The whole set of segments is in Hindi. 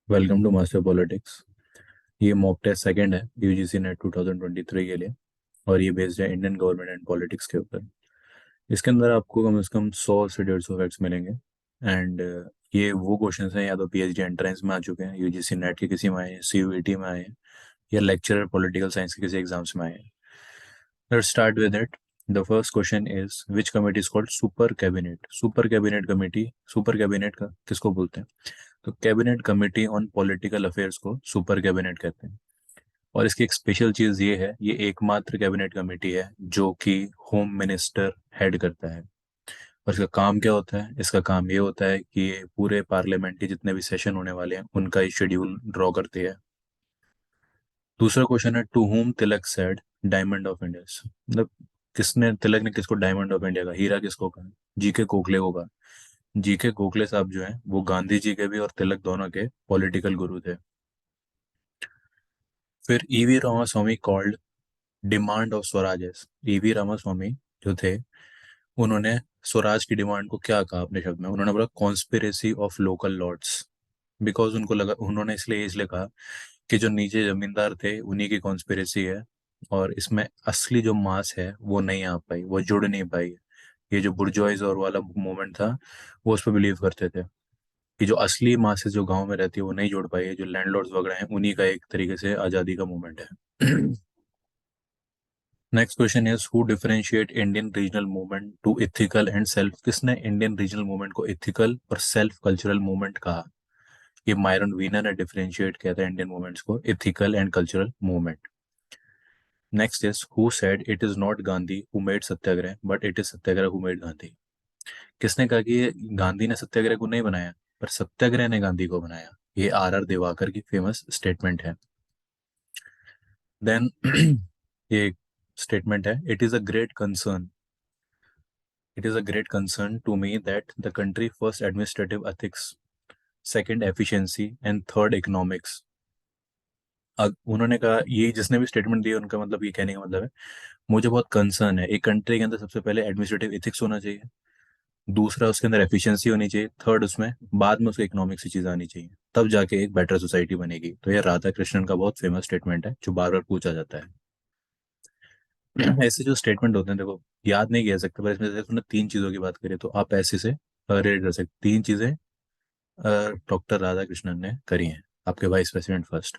Welcome to master politics. ये मॉक टेस्ट सेकंड है यूजीसी नेट 2023 के लिए। और ये बेस्ड है इंडियन गवर्नमेंट एंड पॉलिटिक्स के ऊपर। इसके अंदर आपको कम से कम 100 से 150 फैक्ट्स मिलेंगे। एंड ये वो क्वेश्चंस हैं, या तो पीएचडी एंट्रेंस में आ चुके हैं, यूजीसी नेट के किसी में आए हैं, सीयूईटी में आए हैं, या लेक्चरर पॉलिटिकल साइंस के किसी एग्जाम्स में आए हैं। Let's start with it. The first question is which committee is called super cabinet. Super cabinet committee, super cabinet का किसको बोलते हैं? तो cabinet committee on political affairs को सुपर कैबिनेट कहते हैं। और इसकी एक स्पेशल चीज ये है, ये एकमात्र कैबिनेट कमेटी है जो कि होम मिनिस्टर हेड करता है। और इसका काम क्या होता है? इसका काम ये होता है कि ये पूरे पार्लियामेंट के जितने भी सेशन होने वाले हैं उनका ही शेड्यूल ड्रॉ करती है। दूसरा क्वेश्चन है to whom Tilak said diamond of India. मतलब किसने, तिलक ने किसको डायमंड ऑफ इंडिया का हीरा किसको कहा? जीके गोखले को कहा। जीके गोखले साहब जो हैं वो गांधी जी के भी और तिलक दोनों के पॉलिटिकल गुरु थे। फिर EV Ramaswamy called demand of Swaraj. EV Ramaswamy जो थे, उन्होंने स्वराज की डिमांड को क्या कहा अपने शब्द में? उन्होंने बोला conspiracy of local lords. Because उनको लगा, उन्होंने इसलिए कहा कि जो नीचे जमींदार थे उन्हीं की कॉन्स्पिरेसी है, और इसमें असली जो मास है वो नहीं आ पाई, वो जुड़ नहीं पाई। ये जो बुर्जोइज और वाला मूवमेंट था, वो उस पर बिलीव करते थे कि जो असली मासेस जो गांव में रहती है वो नहीं जुड़ पाई है। जो लैंडलॉर्ड्स वगैरह हैं उन्हीं का एक तरीके से आज़ादी का मूवमेंट है। Next question is who differentiate Indian regional movement to ethical and self. किसने इंडियन रीजनल मूवमेंट को इथिकल और सेल्फ कल्चरल मूवमेंट कहा? ये मायरन वीनर ने डिफरेंशिएट किया था इंडियन मूवमेंट्स को ethical and cultural movement. Next is who said it is not Gandhi who made satyagraha but it is satyagraha who made Gandhi. किसने कहा कि ये गांधी ने सत्याग्रह को नहीं बनाया, पर सत्याग्रह ने गांधी को बनाया? ये आर आर दिवाकर की फेमस स्टेटमेंट है। देन ये स्टेटमेंट है, it is a great concern to me that the country first administrative ethics, second efficiency and third economics. उन्होंने कहा, ये जिसने भी स्टेटमेंट दी उनका मतलब, ये कहने का मतलब है मुझे बहुत कंसर्न है, एक कंट्री के अंदर सबसे पहले एडमिनिस्ट्रेटिव एथिक्स होना चाहिए, दूसरा उसके अंदर एफिशिएंसी होनी चाहिए, थर्ड उसमें बाद में उसके इकोनॉमिक्स की चीज़ आनी चाहिए, तब जाके एक बेटर सोसाइटी बनेगी। तो ये राधा कृष्णन का बहुत फेमस स्टेटमेंट है जो बार बार पूछा जाता है। ऐसे जो स्टेटमेंट होते हैं, देखो याद नहीं किया सकते, पर इसमें से तुमने तीन चीज़ों की बात करी तो आप ऐसे से रेट कर सकते, तीन चीज़ें डॉक्टर राधा कृष्णन ने करी हैं, आपके vice president first.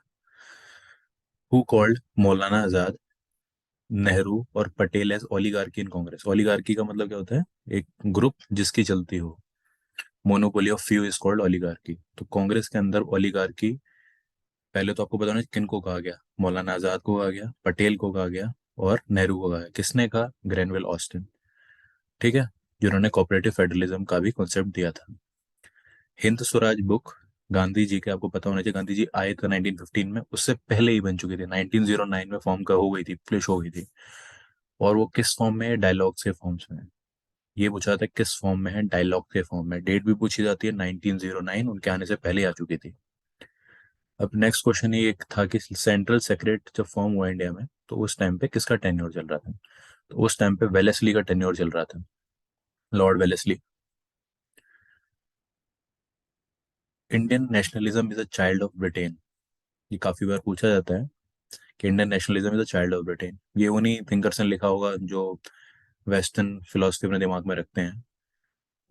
Who called Maulana Azad, Nehru और पटेल एज ओलिगार्की इन कांग्रेस। ओलिगार्की का मतलब क्या होता है? एक ग्रुप जिसकी चलती हो। Monopoly of few is called oligarchy. तो कांग्रेस के अंदर ओलिगार्की, पहले तो आपको बताना किन को कहा गया। मौलाना आजाद को कहा गया, पटेल को कहा गया, और नेहरू को कहा गया। किसने कहा? ग्रेनवेल ऑस्टिन, ठीक है, जिन्होंने कोऑपरेटिव फेडरलिज्म का भी कॉन्सेप्ट दिया था। हिंद स्वराज बुक गांधी जी के, आपको पता होना चाहिए, गांधी जी आए थे 1915 में, उससे पहले ही बन चुकी थी, 1909 में फॉर्म का हो गई थी, पब्लिश हो गई थी। और वो किस फॉर्म में है? डायलॉग के फॉर्म्स में है। ये पूछा था किस फॉर्म में है? डायलॉग के फॉर्म में। डेट भी पूछी जाती है, 1909 उनके आने से पहले आ चुकी थी। अब नेक्स्ट क्वेश्चन ये था कि सेंट्रल सेक्रेट जब फॉर्म हुआ इंडिया में तो उस टाइम पे किसका टेन्योर चल रहा था? तो उस टाइम पे वेलेस्ली का टेन्योर चल रहा था, Lord Wellesley. Indian nationalism is a child of Britain. ये काफी बार पूछा जाता है कि Indian nationalism is a child of Britain. ये उन्हीं थिंकर्स ने लिखा होगा जो वेस्टर्न फिलोसफी अपने दिमाग में रखते हैं,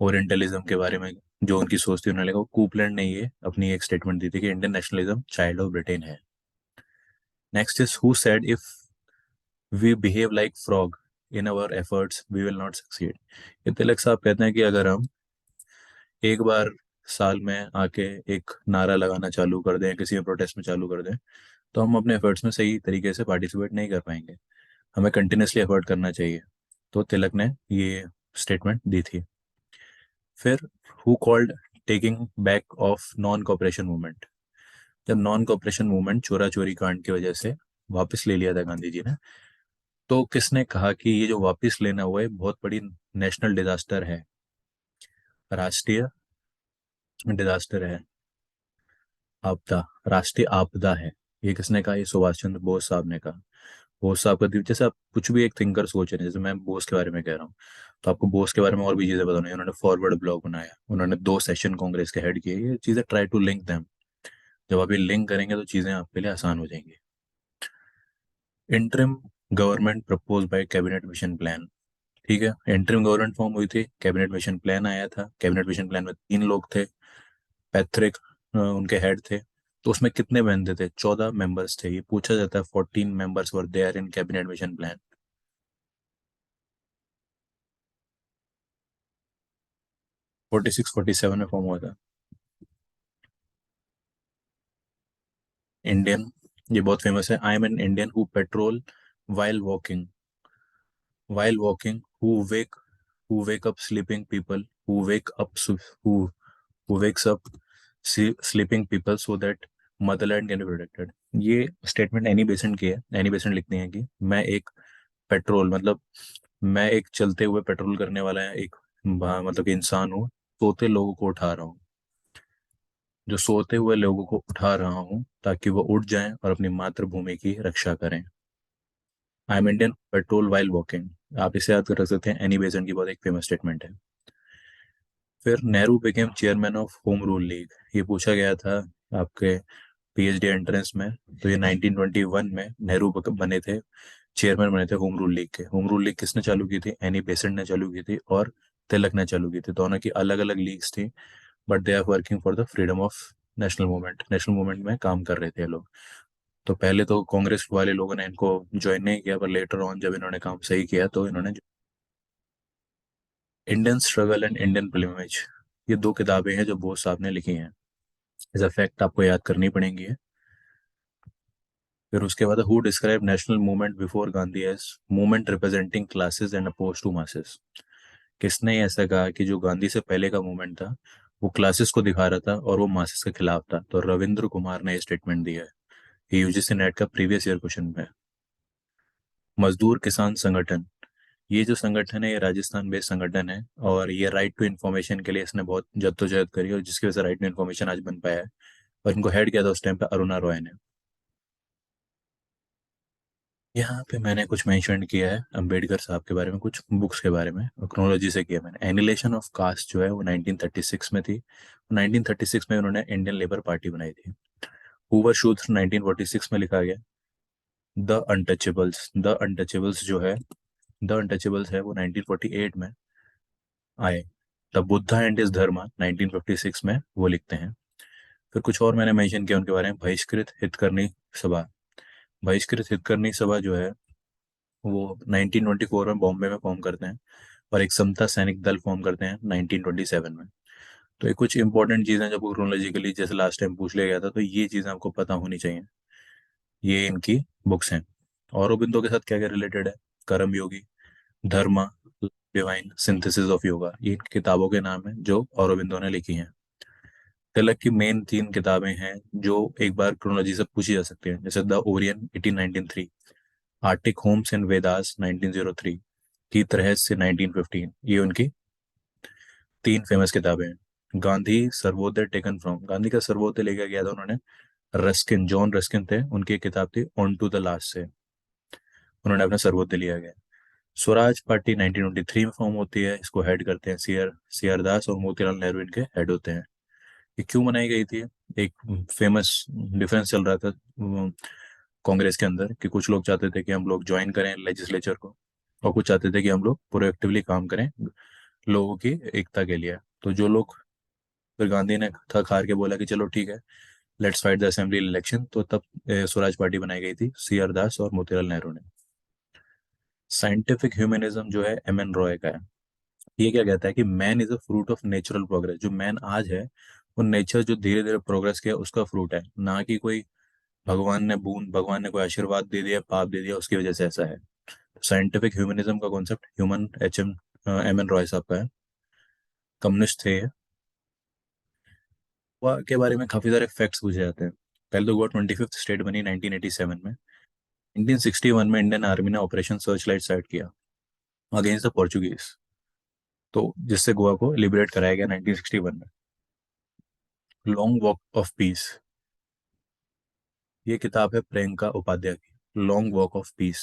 ओरिएंटलिज्म के बारे में जो उनकी सोच थी। उन्होंने लिखा, कूपलैंड ने ये अपनी एक स्टेटमेंट दी थी कि Indian nationalism child of Britain है। Next is who said if we behave like frog in our efforts we will not succeed. ये तिलक साहब कहते हैं कि अगर हम एक बार साल में आके एक नारा लगाना चालू कर दें, किसी में प्रोटेस्ट में चालू कर दें, तो हम अपने एफर्ट्स में सही तरीके से पार्टिसिपेट नहीं कर पाएंगे। हमें कंटिन्यूसली एफर्ट करना चाहिए। तो तिलक ने ये स्टेटमेंट दी थी। फिर who called taking back of non cooperation movement. जब नॉन कॉपरेशन मूवमेंट चोरा चोरी कांड की वजह से वापस ले लिया था गांधी जी ने, तो किसने कहा कि ये जो वापस लेना हुआ है बहुत बड़ी नेशनल डिजास्टर है, राष्ट्रीय डिजास्टर है, आपदा, राष्ट्रीय आपदा है? ये किसने कहा? ये सुभाष चंद्र बोस साहब ने कहा। बोस साहब का जैसे आप कुछ भी एक थिंकर सोच रहे हैं, जैसे मैं बोस के बारे में कह रहा हूँ, तो आपको बोस के बारे में और भी चीजें बतानी है। उन्होंने फॉरवर्ड ब्लॉग बनाया, उन्होंने 2 सेशन कांग्रेस के हेड किए, ये चीजें ट्राई टू लिंक देम। जब आप ये लिंक करेंगे तो चीज़ें आपके लिए आसान हो जाएंगी। Interim government propose by cabinet mission plan. ठीक है, इंटरिम गवर्नमेंट फॉर्म हुई थी, कैबिनेट मिशन प्लान आया था। कैबिनेट मिशन प्लान में 3 लोग थे, पैथरिक उनके हेड थे। तो उसमें कितने बंदे थे? 14 मेंबर्स थे। ये पूछा जाता है 14 members were there in cabinet mission plan. 46-47 में फॉर्म हुआ था। इंडियन, ये बहुत फेमस है। I am an Indian who petrol while walking while walking who wake up sleeping people who wake up who who wakes up sleeping people so that motherland can be protected। ये स्टेटमेंट एनी बेसेंट की है। एनी बेसेंट लिखती हैं कि मैं एक पेट्रोल मतलब मैं एक चलते हुए पेट्रोल करने वाला है एक मतलब कि इंसान हूँ, सोते लोगों को उठा रहा हूँ। जो सोते हुए लोगों को उठा रहा हूँ ताकि वो उठ जाएं और अपनी मातृभूमि की रक्षा करें। I am Indian petrol while walking. आप इसे याद कर रख सकते हैं, एनी बेसेंट की बहुत एक फेमस स्टेटमेंट है। फिर Nehru became chairman of home rule league. ये पूछा गया था आपके पीएचडी एंट्रेंस में। तो ये 1921 में नेहरू बने थे, चेयरमैन बने थे होम रूल लीग के। होम रूल लीग किसने चालू की थी? एनी बेसेंट ने चालू की थी और तिलक ने चालू की थी। दोनों की अलग अलग लीग्स थी, but they are working for the freedom of national movement. National movement में काम कर रहे थे ये लोग। तो पहले तो कांग्रेस वाले लोगों ने इनको ज्वाइन नहीं किया, पर लेटर ऑन जब इन्होंने काम सही किया तो इन्होंने। Indian struggle and Indian pilgrimage, ये 2 किताबें हैं जो बोस साहब ने लिखी हैं। एज अ फैक्ट आपको याद करनी पड़ेंगी। फिर उसके बाद who describe national movement before Gandhi as movement representing classes and oppose to masses. किसने ऐसा कहा कि जो गांधी से पहले का मूवमेंट था वो क्लासेस को दिखा रहा था और वो मासेस के खिलाफ था? तो रविंद्र कुमार ने ये स्टेटमेंट दिया है। ये यूजीसी नेट का प्रीवियस ईयर क्वेश्चन है। मजदूर किसान संगठन, ये जो संगठन है ये राजस्थान बेस्ड संगठन है और ये राइट टू इन्फॉर्मेशन के लिए इसने बहुत जद्दोजहद करी और जिसकी वजह से राइट टू इन्फॉर्मेशन आज बन पाया है। और इनको हेड किया था उस टाइम पे अरुणा रॉय ने। यहाँ पे मैंने कुछ मेंशन किया है अंबेडकर साहब के बारे में, कुछ बुक्स के बारे में क्रोनोलॉजी से किया मैंने। एनिलेशन ऑफ कास्ट जो है वो 1936 में थी। 1936 में उन्होंने इंडियन लेबर पार्टी बनाई थी। हूवर शूत्र 1946 में लिखा गया। द अनटचेबल्स जो है, द अनटचेबल्स है वो 1948 में आए। द बुद्धा एंड इज धर्मा 1956 में वो लिखते हैं। फिर कुछ और मैंने मेंशन किया उनके बारे में। बहिष्कृत हितकर्णी सभा, बहिष्कृत हितकर्णी सभा जो है वो 1924 में बॉम्बे में फॉर्म करते हैं। और एक समता सैनिक दल फॉर्म करते हैं 1927 में। तो ये कुछ इंपॉर्टेंट चीज़ें जो क्रोनोलॉजिकली जैसे लास्ट टाइम पूछ लिया गया था, तो ये चीज़ें आपको पता होनी चाहिए। ये इनकी बुक्स हैं। औरोबिंदो के साथ क्या क्या रिलेटेड है? कर्म योगी, धर्मा, डिवाइन सिंथेसिस ऑफ योगा, ये इनकी किताबों के नाम हैं जो औरोबिंदो ने लिखी हैं। तिलक की मेन 3 किताबें हैं जो एक बार क्रोनोलॉजी से पूछी जा सकती हैं, जैसे the Orion 1893, Arctic homes and Vedas 1903, गीत रहस्य 1915। ये उनकी 3 फेमस किताबें हैं। गांधी सर्वोदय टेकन फ्रॉम, गांधी का सर्वोदय लेकर गया था उन्होंने रस्किन, जॉन रस्किन थे, उनकी एक किताब थी ऑन टू द लास्ट से उन्होंने अपना सर्वोदय लिया गया। स्वराज पार्टी 1923 में फॉर्म होती है। इसको हेड करते हैं सी आर दास और मोतीलाल नेहरू इनके हेड होते हैं। ये क्यों बनाई गई थी? एक फेमस डिफरेंस चल रहा था कांग्रेस के अंदर कि कुछ लोग चाहते थे कि हम लोग ज्वाइन करें लेजिस्लेचर को और कुछ चाहते थे कि हम लोग प्रोएक्टिवली काम करें लोगों की एकता के लिए। तो जो लोग, फिर गांधी ने थक हार के बोला कि चलो ठीक है, let's fight the assembly election. तो तब स्वराज पार्टी बनाई गई थी सी आर दास और मोतीलाल नेहरू ने। साइंटिफिक ह्यूमनिज्म जो है एम एन रॉय का है। ये क्या कहता है कि man is a fruit of natural progress. जो मैन आज है वो नेचर जो धीरे धीरे प्रोग्रेस किया उसका फ्रूट है, ना कि कोई भगवान ने कोई आशीर्वाद दे दिया, पाप दे दिया उसकी वजह से ऐसा है। साइंटिफिक ह्यूमनिज्म का concept human M N Roy साहब का है। कम्युनिस्ट थे ये। गोवा के बारे में काफी सारे फैक्ट्स पूछे जाते हैं। पहले तो गोवा 25th स्टेट बनी 1987 में। 1961 में इंडियन आर्मी ने ऑपरेशन सर्च लाइट स्टार्ट किया अगेंस्ट द पोर्चुगीज, तो जिससे गोवा को लिबरेट कराया गया 1961 में। लॉन्ग वॉक ऑफ पीस, ये किताब है प्रियंका उपाध्याय की, long walk of peace,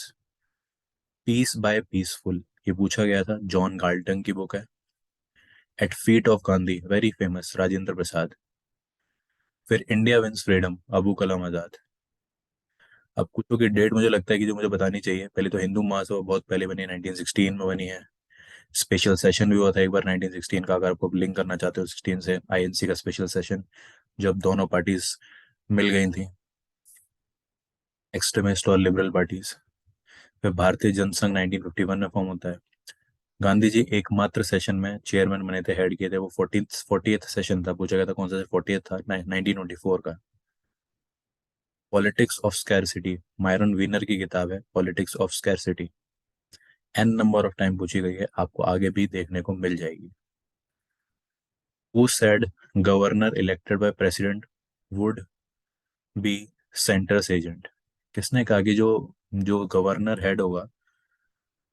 peace by peaceful. ये पूछा गया था, जॉन गाल्टन की बुक है। Eight feet of Gandhi, very famous, Rajendra Prasad. फिर India wins freedom, Abu Kalam Azad. अब कुछ की डेट मुझे लगता है कि जो मुझे बतानी चाहिए, पहले तो हिंदू महासभा बहुत पहले बनी है, 1916 में बनी है। स्पेशल सेशन भी हुआ था एक बार 1916 का, अगर आपको लिंक करना चाहते हो 16 से, आईएनसी का स्पेशल सेशन, जब दोनों पार्टीज मिल गई थी, एक्सट्रीमिस्ट और लिबरल पार्टीज। फिर भारतीय जनसंघ 1951 में फॉर्म होता है। गांधी जी एकमात्र सेशन में चेयरमैन बने थे, हेड किए थे, वो 40th सेशन था, पूछा गया था कौन सा 40th था, 1924 का। Politics of scarcity, Myron Weiner की किताब है politics of scarcity, an number of time पूछी गई है, आपको आगे भी देखने को मिल जाएगी। Who said governor elected by president would be centres agent? किसने कहा कि जो जो गवर्नर हेड होगा,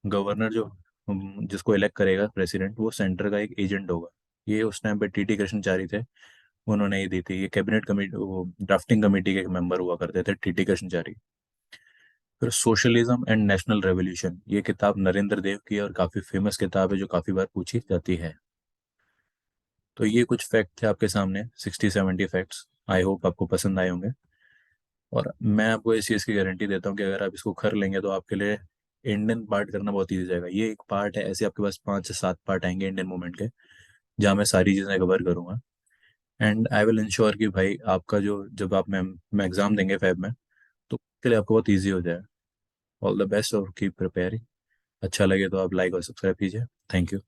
गवर्नर जो जिसको इलेक्ट करेगा प्रेसिडेंट, वो सेंटर का एक एजेंट होगा? ये उस टाइम पे टीटी कृष्णचारी थे, उन्होंने ही दी थी। ये कैबिनेट कमेटी, वो ड्राफ्टिंग कमेटी के एक मेंबर हुआ करते थे, टीटी कृष्णचारी। फिर सोशलिज्म एंड नेशनल रेवोल्यूशन, ये किताब नरेंद्र देव की है और काफ़ी फेमस किताब है, जो काफ़ी बार पूछी जाती है। तो ये कुछ फैक्ट थे आपके सामने, 60-70 फैक्ट्स। आई होप आपको पसंद आए होंगे। और मैं आपको इस चीज़ की गारंटी देता हूँ कि अगर आप इसको कर लेंगे तो आपके लिए इंडियन पार्ट करना बहुत ईजी जाएगा। ये एक पार्ट है, ऐसे आपके पास 5 से 7 पार्ट आएंगे इंडियन मूवमेंट के, जहाँ मैं सारी चीज़ें कवर करूँगा। एंड आई विल इंश्योर कि भाई आपका जो, जब आप मैं एग्ज़ाम देंगे फैब में, तो उसके लिए आपको बहुत ईजी हो जाए। ऑल द बेस्ट और कीप प्रिपेयरिंग। अच्छा लगे तो आप लाइक और सब्सक्राइब कीजिए। Thank you.